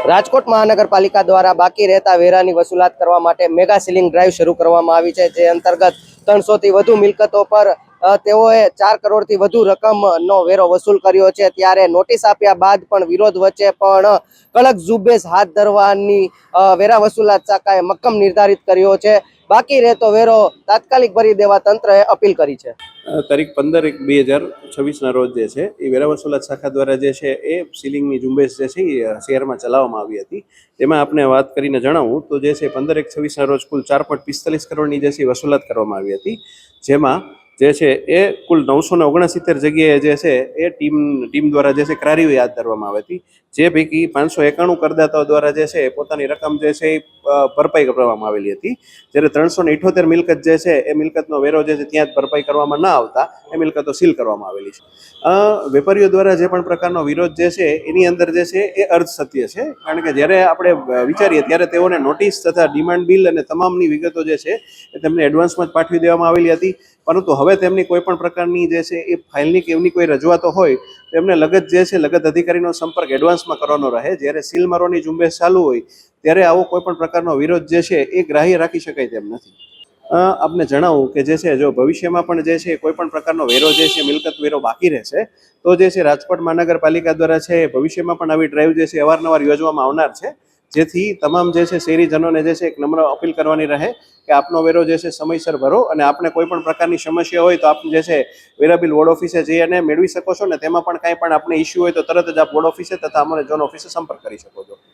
રાજકોટ મહાનગરપાલિકા દ્વારા બાકી રહેતા વેરાની વસૂલાત કરવા માટે મેગા સીલિંગ ડ્રાઈવ શરૂ કરવામાં આવી છે, જે અંતર્ગત 300 થી વધુ મિલકતો પર તેઓએ 4 કરોડથી વધુ રકમનો વેરો વસૂલ કર્યો છે। ત્યારે નોટિસ આપ્યા બાદ પણ વિરોધ વચ્ચે પણ કડક ઝુંબેશ હાથ ધરવાની વેરા વસૂલાત શાખાએ મક્કમ નિર્ધારિત કર્યો છે। બાકી રહેતો વેરો તાત્કાલિક ભરી દેવા તંત્રએ અપીલ કરી છે। તારીખ 15/1/2026 રોજ જે છે એ વેરા વસૂલાત શાખા દ્વારા જે છે એ સીલિંગની ઝુંબેશ જે છે એ શહેરમાં ચલાવવામાં આવી હતી। તેમાં આપણે વાત કરીને જણાવું તો જે છે 15/1/26 રોજ કુલ 4.45 કરોડની જે છે વસૂલાત કરવામાં આવી હતી, જેમાં જે છે એ કુલ 969 જગ્યાએ જે છે એ ટીમ દ્વારા જે છે કાર્યવાહી હાથ ધરવામાં આવી હતી, જે પૈકી 591 કરદાતાઓ દ્વારા જે છે પોતાની રકમ જે છે એ ભરપાઈ કરવામાં આવેલી હતી। જ્યારે 378 મિલકત જે છે એ મિલકતનો વેરો જે છે ત્યાં જ ભરપાઈ કરવામાં ન આવતા એ મિલકતો સીલ કરવામાં આવેલી છે। વેપારીઓ દ્વારા જે પણ પ્રકારનો વિરોધ જે છે એની અંદર જે છે એ અર્ધ સત્ય છે, કારણ કે જ્યારે આપણે વિચારીએ ત્યારે તેઓને નોટિસ તથા ડિમાન્ડ બિલ અને તમામની વિગતો જે છે એ તેમને એડવાન્સમાં જ પાઠવી દેવામાં આવેલી હતી, પરંતુ હવે તેમની કોઈ પણ પ્રકારની જે છે એ ફાઇલની કે એમની કોઈ રજૂઆતો હોય તો એમને લગત જે છે લગત અધિકારીનો સંપર્ક એડવાન્સમાં કરવાનો રહે। જ્યારે સીલ મારવાની ઝુંબેશ ચાલુ હોય ત્યારે આવો કોઈ પણ પ્રકારનો વિરોધ જે છે એ ગ્રાહ્ય રાખી શકાય તેમ નથી। આપને જણાવું કે જે છે જો ભવિષ્યમાં પણ જે છે કોઈ પણ પ્રકારનો વેરો જે છે મિલકત વેરો બાકી રહેશે તો જે છે રાજકોટ મહાનગરપાલિકા દ્વારા છે ભવિષ્યમાં પણ આવી ડ્રાઈવ જે છે અવારનવાર યોજવામાં આવનાર છે, જેથી તમામ જે છે શહેરીજનોને જે છે એક નમ્ર અપીલ કરવાની રહે કે આપનો વેરો જે છે સમયસર ભરો, અને આપને કોઈ પણ પ્રકારની સમસ્યા હોય તો આપ જે છે વેરા બિલ વોર્ડ ઓફિસે જઈ અને મેળવી શકો છો, ને તેમાં પણ કાંઈ પણ આપને ઇસ્યુ હોય તો તરત જ આપ વોર્ડ ઓફિસે તથા અમારે ઝોન ઓફિસે સંપર્ક કરી શકો છો।